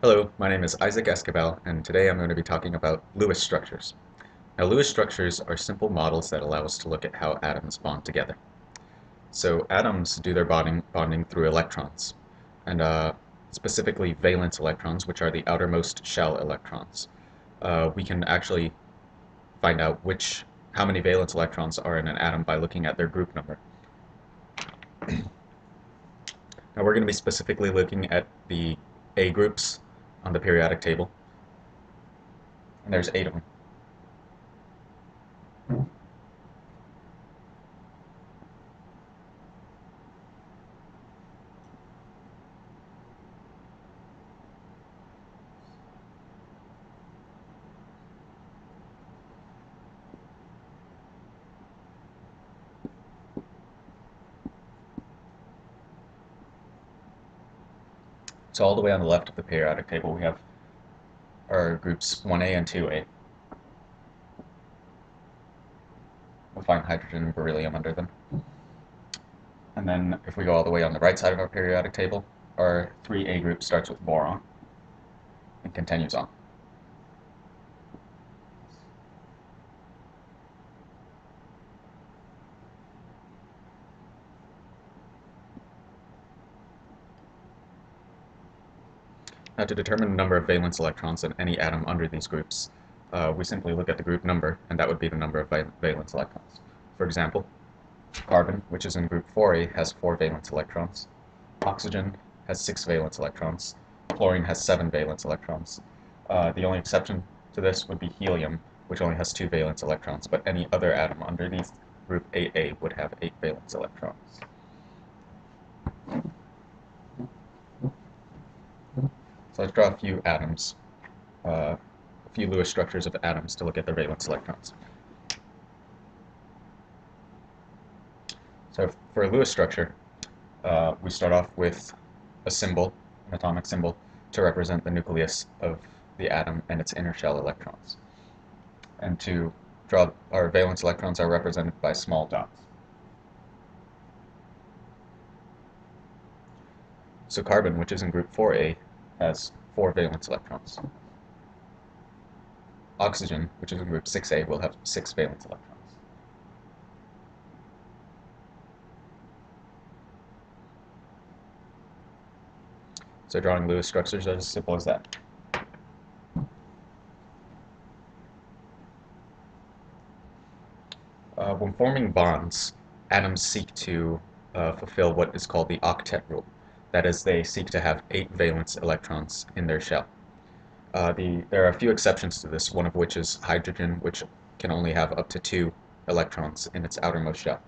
Hello, my name is Isaac Escabel, and today I'm going to be talking about Lewis structures. Now, Lewis structures are simple models that allow us to look at how atoms bond together. So, atoms do their bonding through electrons, and specifically valence electrons, which are the outermost shell electrons. We can actually find out how many valence electrons are in an atom by looking at their group number. Now, we're going to be specifically looking at the A groups on the periodic table, and there's 8 of them. So all the way on the left of the periodic table, we have our groups 1A and 2A. We'll find hydrogen and beryllium under them. And then if we go all the way on the right side of our periodic table, our 3A group starts with boron and continues on. Now, to determine the number of valence electrons in any atom under these groups, we simply look at the group number, and that would be the number of valence electrons. For example, carbon, which is in group 4A, has 4 valence electrons. Oxygen has 6 valence electrons. Chlorine has 7 valence electrons. The only exception to this would be helium, which only has 2 valence electrons, but any other atom underneath group 8A would have 8 valence electrons. So let's draw a few atoms, a few Lewis structures of atoms to look at their valence electrons. So for a Lewis structure, we start off with a symbol, an atomic symbol, to represent the nucleus of the atom and its inner shell electrons. And to draw our valence electrons are represented by small dots. So carbon, which is in group 4A, has 4 valence electrons. Oxygen, which is in group 6A, will have 6 valence electrons. So drawing Lewis structures is as simple as that. When forming bonds, atoms seek to fulfill what is called the octet rule. That is, they seek to have 8 valence electrons in their shell. There are a few exceptions to this, one of which is hydrogen, which can only have up to 2 electrons in its outermost shell.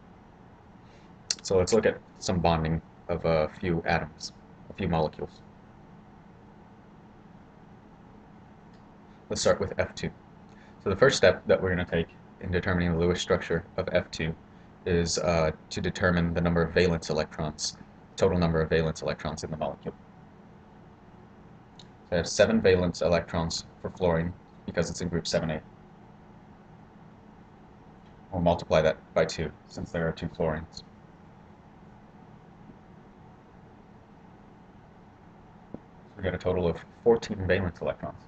So let's look at some bonding of a few atoms, a few molecules. Let's start with F2. So the first step that we're going to take in determining the Lewis structure of F2 is to determine the number of valence electrons, total number of valence electrons in the molecule. So I have 7 valence electrons for fluorine because it's in group 7A. We'll multiply that by 2 since there are 2 fluorines. So we get a total of 14 valence electrons.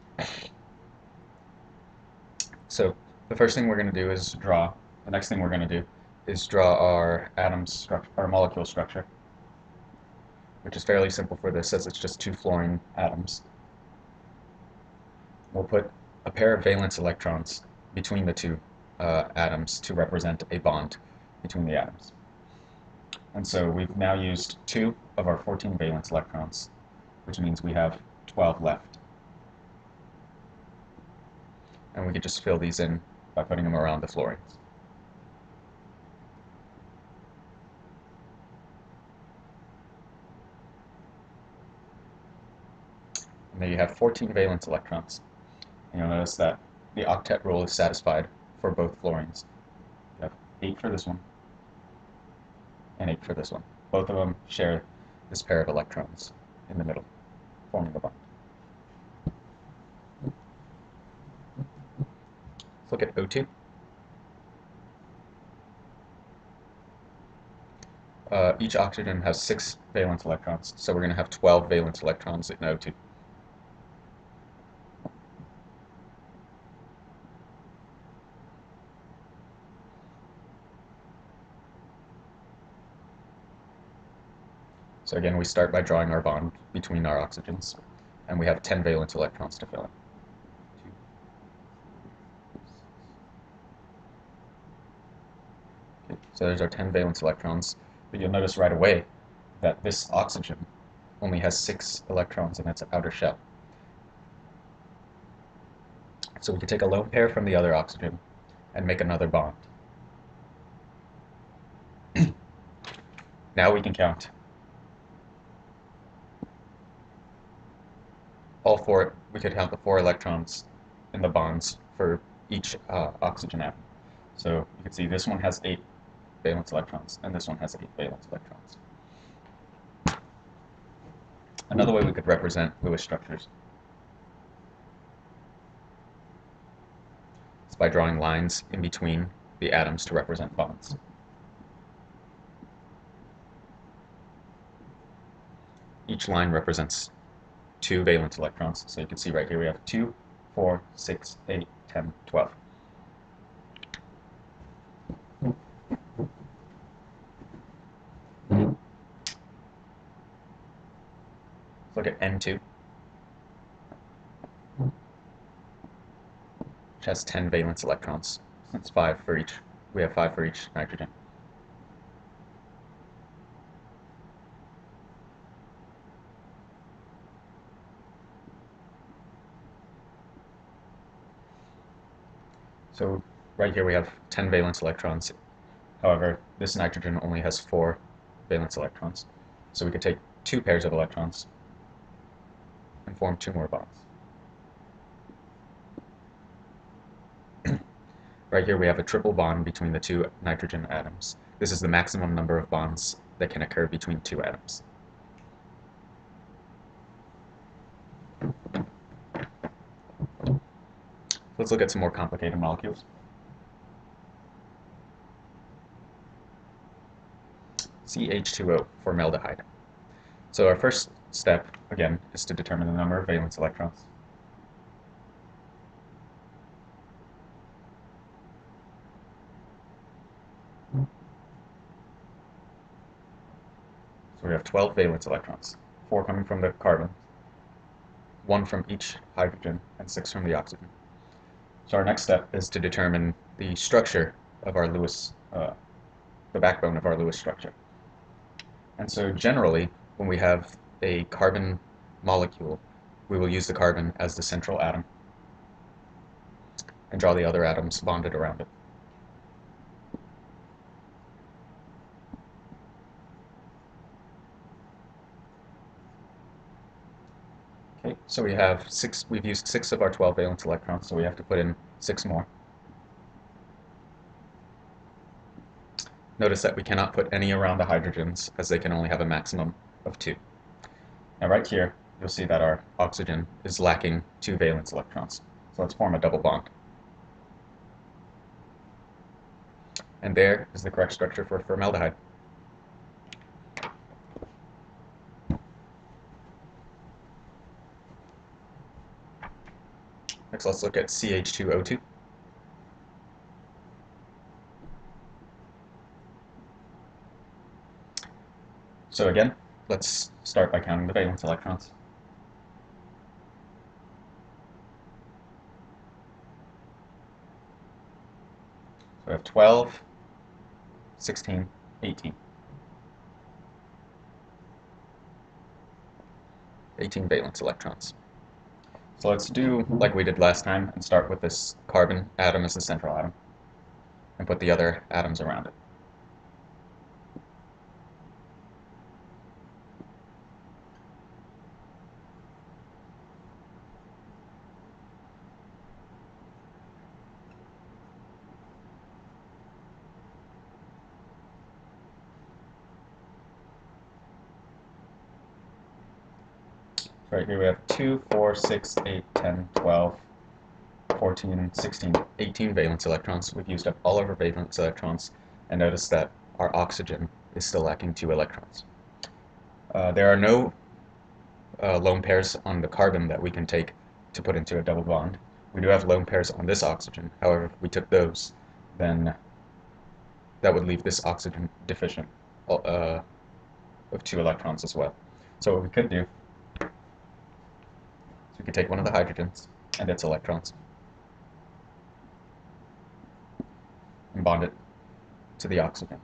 So the first thing we're going to do is the next thing we're going to do is draw our our molecule structure, which is fairly simple for this as it's just 2 fluorine atoms. We'll put a pair of valence electrons between the 2 atoms to represent a bond between the atoms. And so we've now used 2 of our 14 valence electrons, which means we have 12 left. And we can just fill these in by putting them around the fluorines. And there you have 14 valence electrons. And you'll notice that the octet rule is satisfied for both fluorines. You have 8 for this one and 8 for this one. Both of them share this pair of electrons in the middle, forming the bond. Let's look at O2. Each oxygen has 6 valence electrons, so we're going to have 12 valence electrons in O2. So again, we start by drawing our bond between our oxygens, and we have 10 valence electrons to fill in. Okay, so there's our 10 valence electrons, but you'll notice right away that this oxygen only has 6 electrons in its outer shell. So we can take a lone pair from the other oxygen and make another bond. Now we can count we could count the 4 electrons in the bonds for each oxygen atom. So you can see this one has 8 valence electrons, and this one has 8 valence electrons. Another way we could represent Lewis structures is by drawing lines in between the atoms to represent bonds. Each line represents 2 valence electrons, so you can see right here we have 2, 4, 6, 8, 10, 12. Let's look at N2, which has 10 valence electrons. That's 5 for each. We have 5 for each nitrogen. So right here we have 10 valence electrons. However, this nitrogen only has 4 valence electrons. So we could take 2 pairs of electrons and form 2 more bonds. Right here we have a triple bond between the 2 nitrogen atoms. This is the maximum number of bonds that can occur between 2 atoms. Let's look at some more complicated molecules. CH2O, formaldehyde. So our first step, again, is to determine the number of valence electrons. So we have 12 valence electrons, 4 coming from the carbon, 1 from each hydrogen, and 6 from the oxygen. So our next step is to determine the structure of our Lewis, the backbone of our Lewis structure. And so generally, when we have a carbon molecule, we will use the carbon as the central atom and draw the other atoms bonded around it. Okay, so we've used 6 of our 12 valence electrons, so we have to put in 6 more. Notice that we cannot put any around the hydrogens, as they can only have a maximum of 2. Now right here, you'll see that our oxygen is lacking 2 valence electrons. So let's form a double bond. And there is the correct structure for formaldehyde. Next, let's look at CH2O2. So again, let's start by counting the valence electrons. So we have 12, 16, 18. 18 valence electrons. So let's do like we did last time and start with this carbon atom as the central atom and put the other atoms around it. Right here we have 2, 4, 6, 8, 10, 12, 14, 16, 18 valence electrons. We've used up all of our valence electrons, and notice that our oxygen is still lacking 2 electrons. There are no lone pairs on the carbon that we can take to put into a double bond. We do have lone pairs on this oxygen. However, if we took those, then that would leave this oxygen deficient. of 2 electrons as well. So what we could do is we could take one of the hydrogens and its electrons and bond it to the oxygen.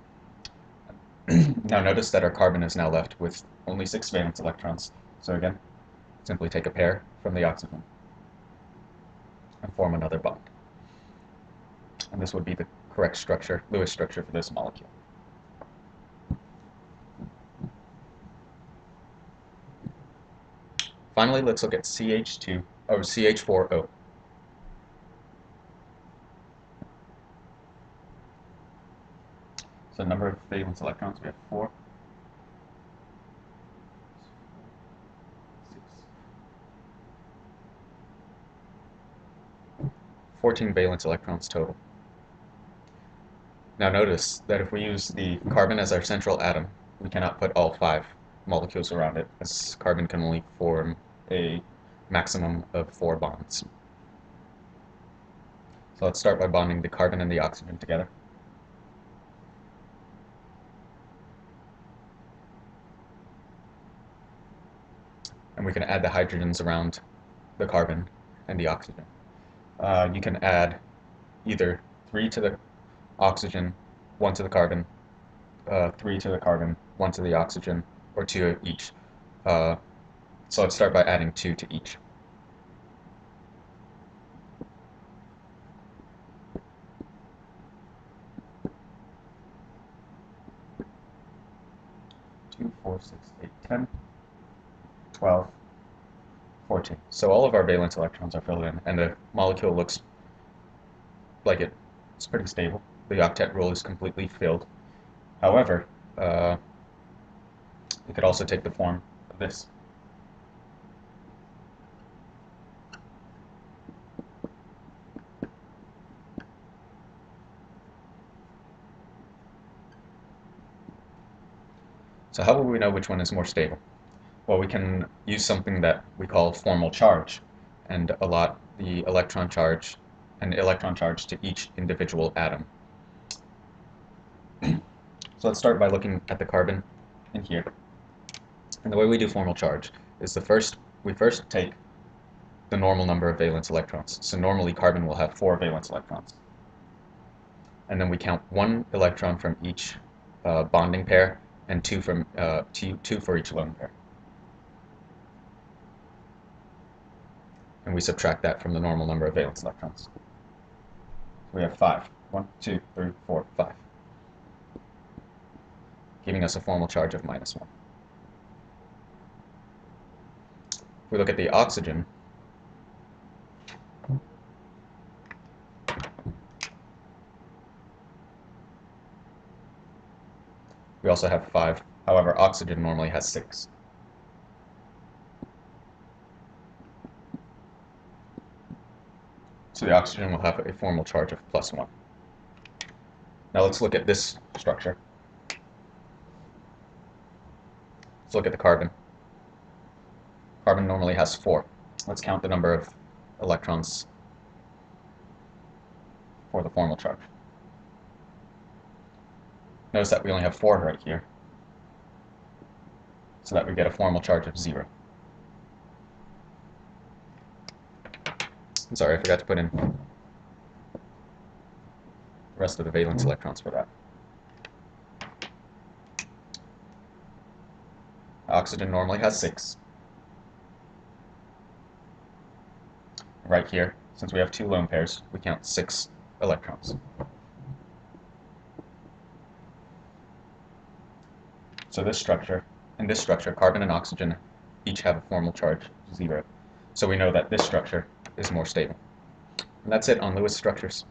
Now notice that our carbon is now left with only 6 valence electrons. So again, simply take a pair from the oxygen and form another bond. And this would be the correct structure, Lewis structure for this molecule. Finally, let's look at CH4O. So number of valence electrons, we have 4. 14 valence electrons total. Now notice that if we use the carbon as our central atom, we cannot put all 5 molecules around it, as carbon can only form a maximum of 4 bonds. So let's start by bonding the carbon and the oxygen together. And we can add the hydrogens around the carbon and the oxygen. You can add either 3 to the oxygen, 1 to the carbon, 3 to the carbon, 1 to the oxygen, or 2 each. So let's start by adding 2 to each. Two, 4, 6, 8, 10, 12, 14. So all of our valence electrons are filled in, and the molecule looks like it's pretty stable. The octet rule is completely filled. However, it could also take the form of this. So how will we know which one is more stable? Well, we can use something that we call formal charge and allot the electron charge to each individual atom. So let's start by looking at the carbon in here. And the way we do formal charge is we first take the normal number of valence electrons. So normally carbon will have 4 valence electrons. And then we count 1 electron from each bonding pair and 2 for each lone pair. And we subtract that from the normal number of valence electrons. We have 5. 1, 2, 3, 4, 5. Giving us a formal charge of -1. If we look at the oxygen, we also have 5. However, oxygen normally has 6. So the oxygen will have a formal charge of +1. Now let's look at this structure. Let's look at the carbon. Carbon normally has 4. Let's count the number of electrons for the formal charge. Notice that we only have 4 right here, so that we get a formal charge of 0. I'm sorry, I forgot to put in the rest of the valence electrons for that. Oxygen normally has 6. Right here, since we have 2 lone pairs, we count 6 electrons. So in this structure, carbon and oxygen each have a formal charge of 0. So we know that this structure is more stable. And that's it on Lewis structures.